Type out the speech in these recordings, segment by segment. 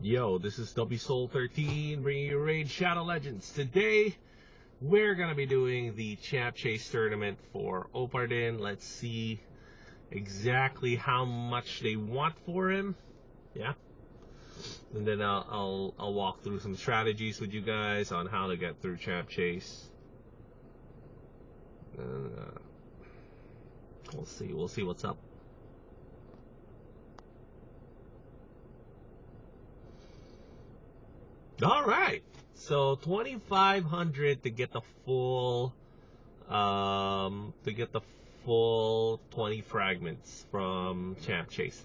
Yo, this is WSoul13 bringing you Raid Shadow Legends. Today, we're going to be doing the Champ Chase tournament for Opardin. Let's see exactly how much they want for him. Yeah. And then I'll walk through some strategies with you guys on how to get through Champ Chase. We'll see what's up. All right, so 2,500 to get the full 20 fragments from Champ Chase.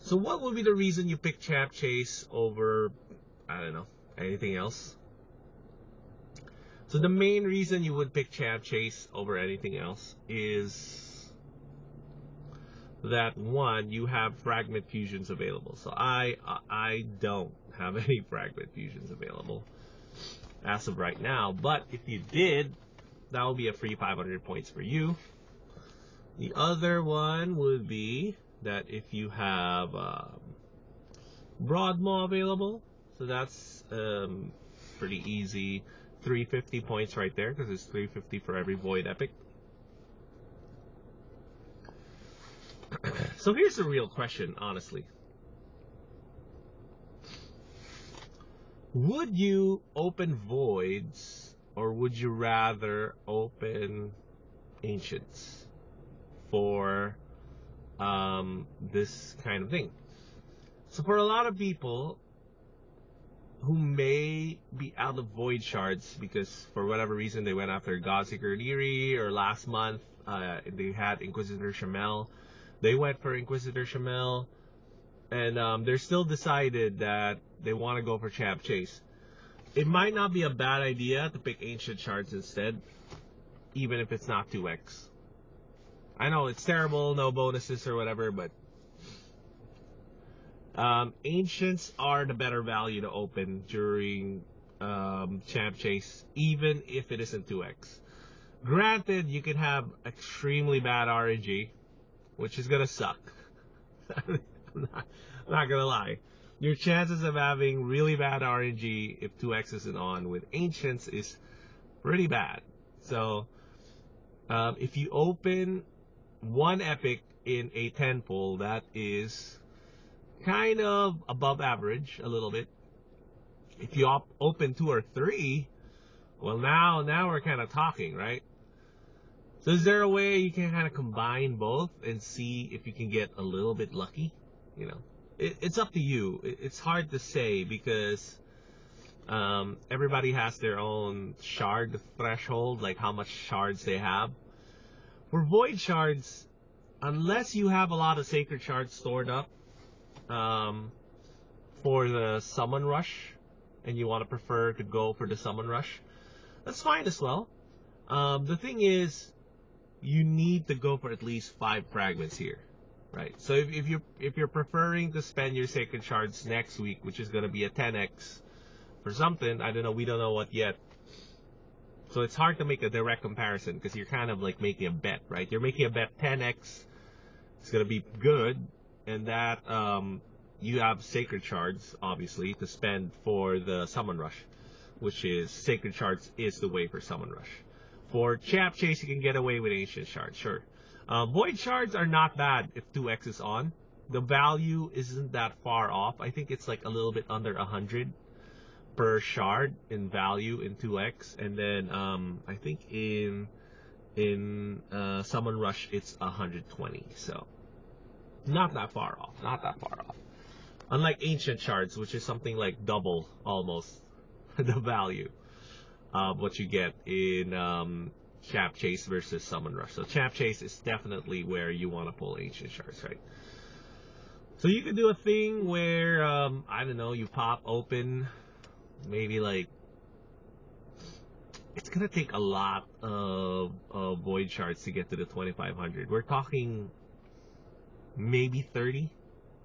So what would be the reason you pick Champ Chase over, I don't know, anything else? So the main reason you would pick Champ Chase over anything else is that, one, you have fragment fusions available. So I don't have any fragment fusions available as of right now, but if you did, that will be a free 500 points for you. The other one would be that if you have Broadmaw available, so that's pretty easy, 350 points right there, because it's 350 for every Void Epic. So here's the real question, honestly. Would you open Voids, or would you rather open Ancients for this kind of thing? So for a lot of people who may be out of Void Shards because for whatever reason they went after Godseeker Neri, or last month they had Inquisitor Shamel, they went for Inquisitor Shamel, and they're still decided that they want to go for Champ Chase. It might not be a bad idea to pick Ancient Shards instead, even if it's not 2x. I know it's terrible, no bonuses or whatever, but Ancients are the better value to open during Champ Chase, even if it isn't 2x. Granted, you can have extremely bad RNG, which is gonna suck. I'm not gonna lie. Your chances of having really bad RNG if 2x isn't on with Ancients is pretty bad. So if you open one epic in a 10 pull, that is kind of above average a little bit. If you open 2 or 3, well, now we're kind of talking, right? So is there a way you can kind of combine both and see if you can get a little bit lucky? You know, it's up to you. It's hard to say because everybody has their own shard threshold, like how much shards they have. For Void Shards, unless you have a lot of Sacred Shards stored up for the Summon Rush, and you want to prefer to go for the Summon Rush, that's fine as well. The thing is, you need to go for at least 5 fragments here, right? So if you're preferring to spend your Sacred Shards next week, which is going to be a 10x for something, I don't know, we don't know what yet. So it's hard to make a direct comparison because you're kind of like making a bet, right? You're making a bet 10x, it's going to be good, and that you have Sacred Shards, obviously, to spend for the Summon Rush, which is Sacred Shards is the way for Summon Rush. For Champ Chase, you can get away with Ancient Shards, sure. Void Shards are not bad if 2x is on. The value isn't that far off. I think it's like a little bit under 100 per shard in value in 2x. And then I think in Summon Rush, it's 120. So not that far off. Not that far off. Unlike Ancient Shards, which is something like double almost the value of what you get in Champ Chase versus Summon Rush. So Champ Chase is definitely where you want to pull Ancient Shards, right? So you could do a thing where, I don't know, you pop open, maybe like, it's going to take a lot of Void Shards to get to the 2,500. We're talking maybe 30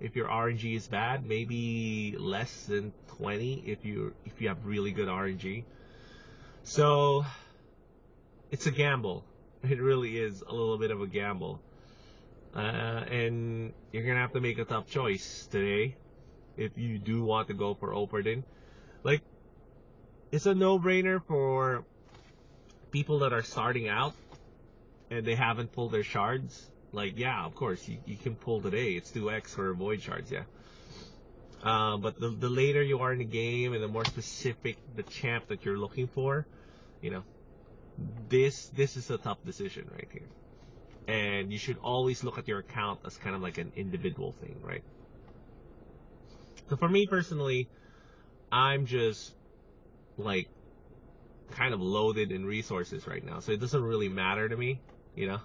if your RNG is bad, maybe less than 20 if you have really good RNG. So it's a gamble. It really is a little bit of a gamble. And you're gonna have to make a tough choice today. if you do want to go for Operdin. Like, it's a no-brainer for people that are starting out and they haven't pulled their shards. Like, yeah, of course, you can pull today. It's 2x for void shards, yeah. But the later you are in the game and the more specific the champ that you're looking for, you know, this is a tough decision right here. And you should always look at your account as kind of like an individual thing, right? So for me personally, I'm just like kind of loaded in resources right now. So it doesn't really matter to me, you know,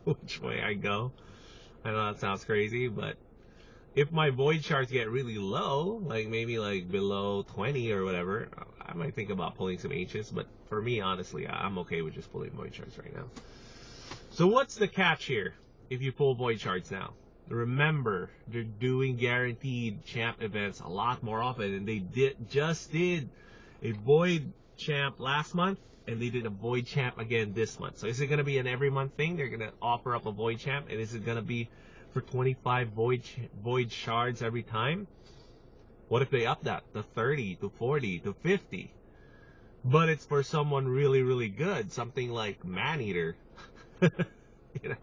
which way I go. I know that sounds crazy, but if my void shards get really low, like maybe like below 20 or whatever, I might think about pulling some H's. But for me, honestly, I'm okay with just pulling void shards right now. So what's the catch here if you pull void shards now? Remember, they're doing guaranteed champ events a lot more often, and they just did a void champ last month, and they did a void champ again this month. So is it going to be an every month thing? They're going to offer up a void champ, and is it going to be for 25 void shards every time? What if they up that to 30 to 40 to 50? But it's for someone really, really good, something like Maneater. You know,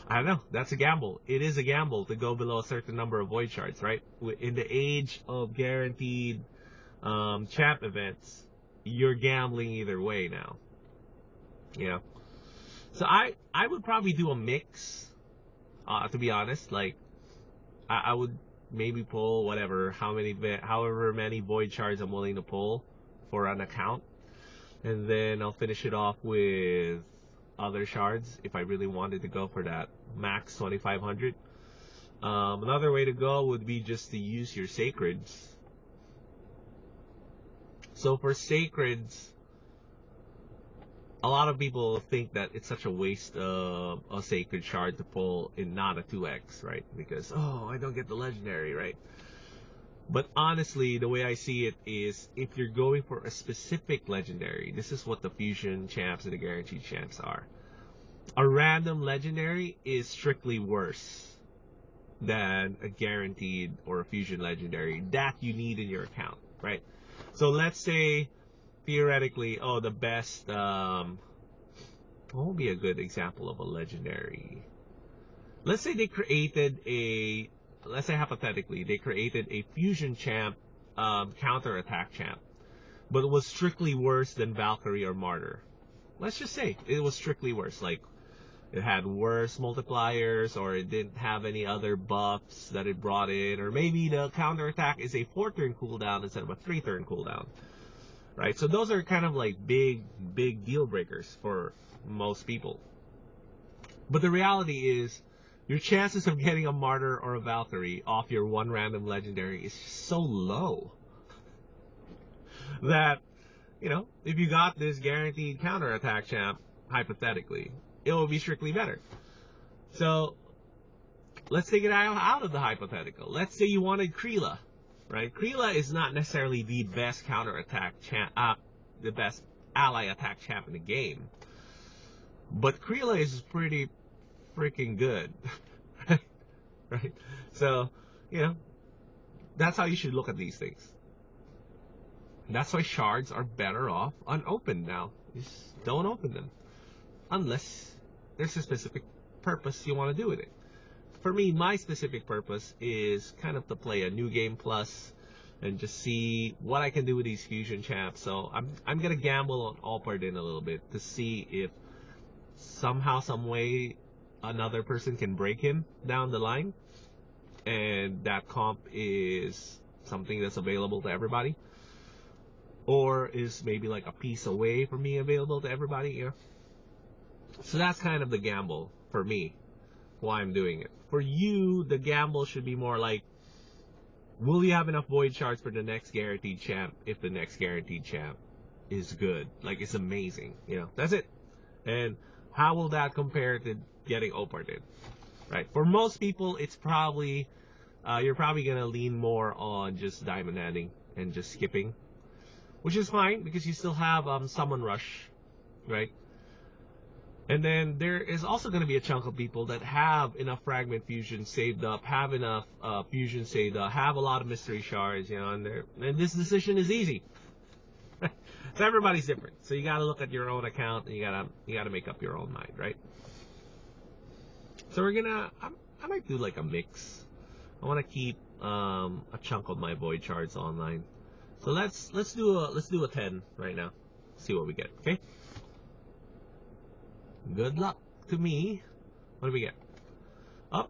I don't know. That's a gamble. It is a gamble to go below a certain number of void shards, right? In the age of guaranteed champ events, you're gambling either way now. You know, so I would probably do a mix. To be honest, like I would maybe pull however many void shards I'm willing to pull for an account, and then I'll finish it off with other shards if I really wanted to go for that max 2500. Another way to go would be just to use your sacreds. So for sacreds, a lot of people think that it's such a waste of a sacred shard to pull in not a 2x, right? Because, oh, I don't get the legendary, right? But honestly, the way I see it is, if you're going for a specific legendary, this is what the fusion champs and the guaranteed champs are. A random legendary is strictly worse than a guaranteed or a fusion legendary that you need in your account, right? So let's say, theoretically, the best, what would be a good example of a legendary? Let's say let's say hypothetically, they created a fusion champ, counter-attack champ, but it was strictly worse than Valkyrie or Martyr. Let's just say it was strictly worse, like it had worse multipliers, or it didn't have any other buffs that it brought in, or maybe the counter-attack is a 4-turn cooldown instead of a 3-turn cooldown, right? So those are kind of like big deal breakers for most people. But the reality is, your chances of getting a Martyr or a Valkyrie off your one random legendary is so low that, you know, if you got this guaranteed counterattack champ, hypothetically, it will be strictly better. So let's take it out of the hypothetical. Let's say you wanted Kreela, right? Kreela is not necessarily the best counterattack champ, the best ally attack champ in the game, but Kreela is pretty freaking good. Right? So, you know, that's how you should look at these things. That's why shards are better off unopened now. Just don't open them unless there's a specific purpose you want to do with it. For me, my specific purpose is kind of to play a new game plus and just see what I can do with these fusion champs. So I'm gonna gamble on Operdin a little bit to see if somehow, some way, another person can break him down the line, and that comp is something that's available to everybody, or is maybe like a piece away from being available to everybody, you know? So that's kind of the gamble for me, why I'm doing it. For you, the gamble should be more like, will you have enough void shards for the next guaranteed champ if the next guaranteed champ is good, like it's amazing, you know? That's it. And how will that compare to getting Operdin, right? For most people, it's probably, you're probably going to lean more on just diamond handing and just skipping, which is fine because you still have Summon Rush, right? And then there is also going to be a chunk of people that have enough fragment fusion saved up, have enough fusion saved up, have a lot of mystery shards, you know, and this decision is easy. So everybody's different. So you got to look at your own account, and you gotta make up your own mind, right? So I might do like a mix. I want to keep a chunk of my void shards online. So let's do a 10 right now. See what we get. Okay. Good luck to me. What do we get? Oh,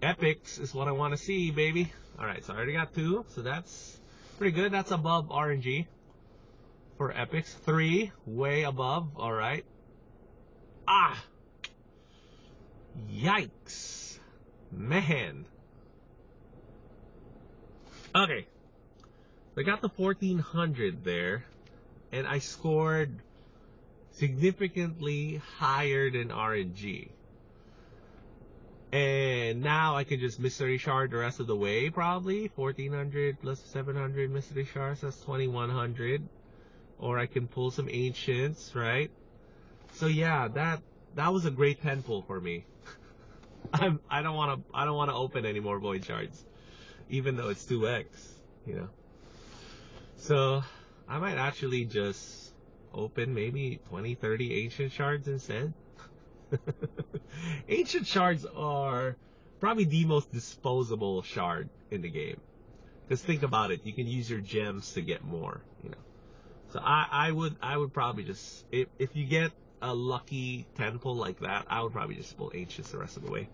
epics is what I want to see, baby. All right, so I already got 2, so that's pretty good. That's above RNG for epics. 3, way above. All right. Ah, yikes, man. Okay, I got the 1400 there, and I scored significantly higher than RNG. And now I can just mystery shard the rest of the way, probably. 1400 plus 700 mystery shards, that's 2100. Or I can pull some ancients, right? So yeah, that was a great 10 pull for me. I don't wanna open any more void shards, even though it's 2x, you know. So I might actually just open maybe 20-30 ancient shards instead. Ancient shards are probably the most disposable shard in the game, because think about it, you can use your gems to get more, you know. So I would probably just, if you get a lucky 10 pull like that, I would probably just pull ancients the rest of the way,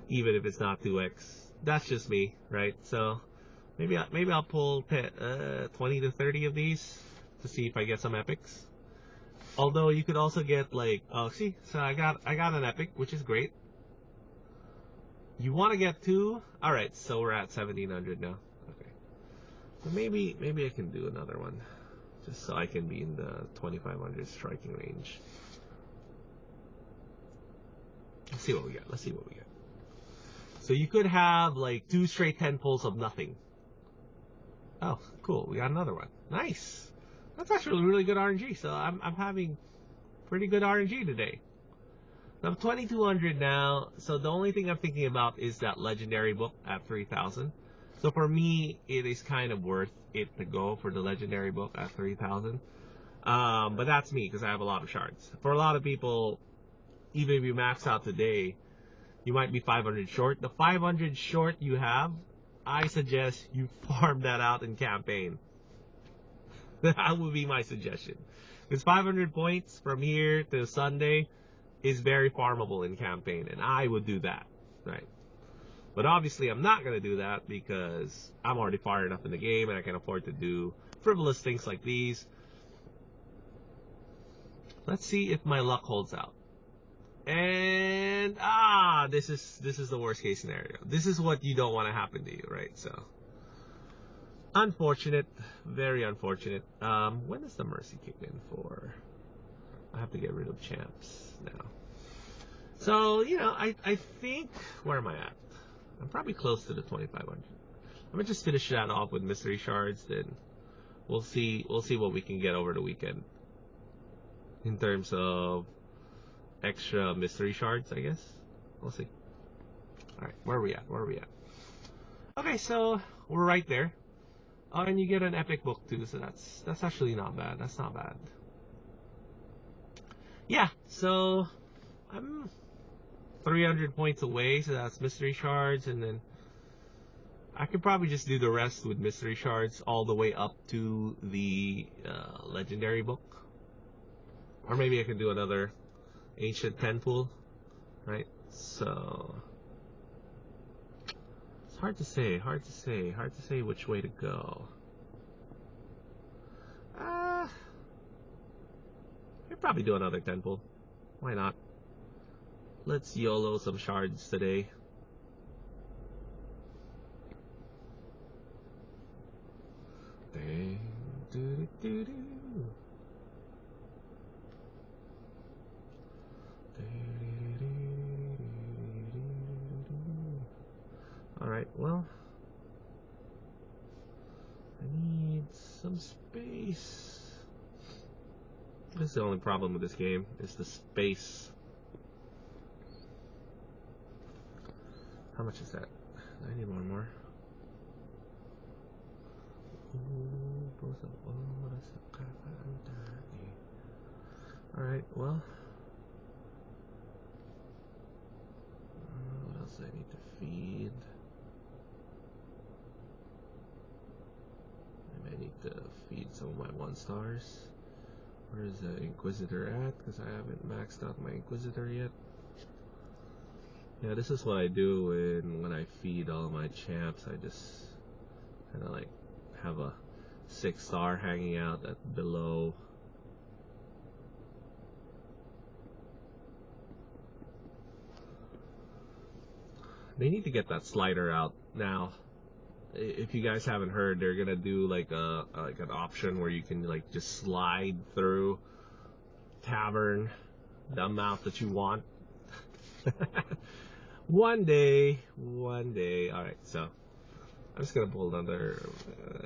even if it's not 2x. That's just me, right? So maybe I'll pull 20 to 30 of these to see if I get some epics. Although you could also get like, oh, see, so I got an epic, which is great. You want to get 2? All right, so we're at 1700 now. Okay, so maybe I can do another one, just so I can be in the 2500 striking range. Let's see what we get. So you could have like 2 straight 10 pulls of nothing. Oh, cool. We got another one. Nice. That's actually really good RNG. So I'm having pretty good RNG today. So I'm 2200 now. So the only thing I'm thinking about is that legendary book at 3000. So for me, it is kind of worth it to go for the legendary book at 3000. But that's me, because I have a lot of shards. For a lot of people, even if you max out today, you might be 500 short. The 500 short you have, I suggest you farm that out in campaign. That would be my suggestion. Because 500 points from here to Sunday is very farmable in campaign, and I would do that, right? But obviously I'm not going to do that, because I'm already far enough in the game and I can afford to do frivolous things like these. Let's see if my luck holds out. And this is the worst case scenario. This is what you don't want to happen to you, right? So unfortunate, very unfortunate. When does the mercy kick in for? I have to get rid of champs now. So, you know, I think, where am I at? I'm probably close to the 2500. I'm gonna just finish that off with mystery shards, then we'll see what we can get over the weekend in terms of extra mystery shards, I guess. We'll see. Alright, where are we at? Okay, so we're right there. Oh, and you get an epic book too, so that's actually not bad. That's not bad. Yeah, so I'm 300 points away, so that's mystery shards, and then I could probably just do the rest with mystery shards all the way up to the legendary book. Or maybe I can do another ancient 10 pool, right? So it's hard to say which way to go. I'd probably do another 10 pool. Why not? Let's YOLO some shards today. Alright, well, I need some space. This is the only problem with this game, is the space. How much is that? I need one more. Alright, well. What else do I need to feed? Maybe I need to feed some of my 1-stars. Where is the Inquisitor at? Because I haven't maxed out my Inquisitor yet. Yeah, this is what I do when I feed all my champs. I just kind of like have a 6-star hanging out at below. They need to get that slider out now. If you guys haven't heard, they're gonna do like an option where you can like just slide through Tavern the amount that you want. One day. Alright, so I'm just gonna pull another.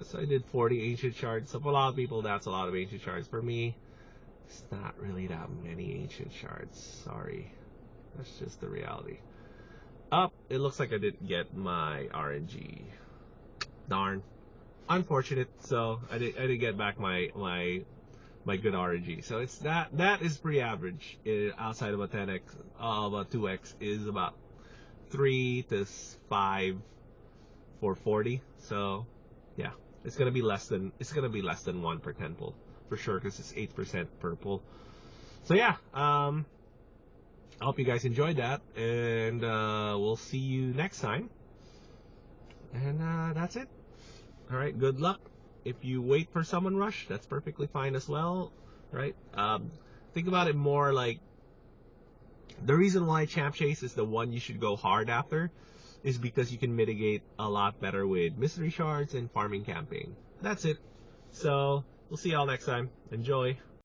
So I did 40 ancient shards. So for a lot of people, that's a lot of ancient shards. For me, it's not really that many ancient shards. Sorry, that's just the reality. It looks like I didn't get my RNG. Darn, unfortunate. So I didn't get back my good RNG. So it's that is pretty average. Outside of a 10x, about 2x is about 3 to 5 for 40. So yeah, it's gonna be less than 1 per 10 pull for sure, because it's 8% per pull. So yeah, I hope you guys enjoyed that, and we'll see you next time. And that's it. All right, good luck. If you wait for summon rush, that's perfectly fine as well, right? Think about it more like the reason why champ chase is the one you should go hard after is because you can mitigate a lot better with mystery shards and farming camping. That's it. So we'll see y'all next time. Enjoy.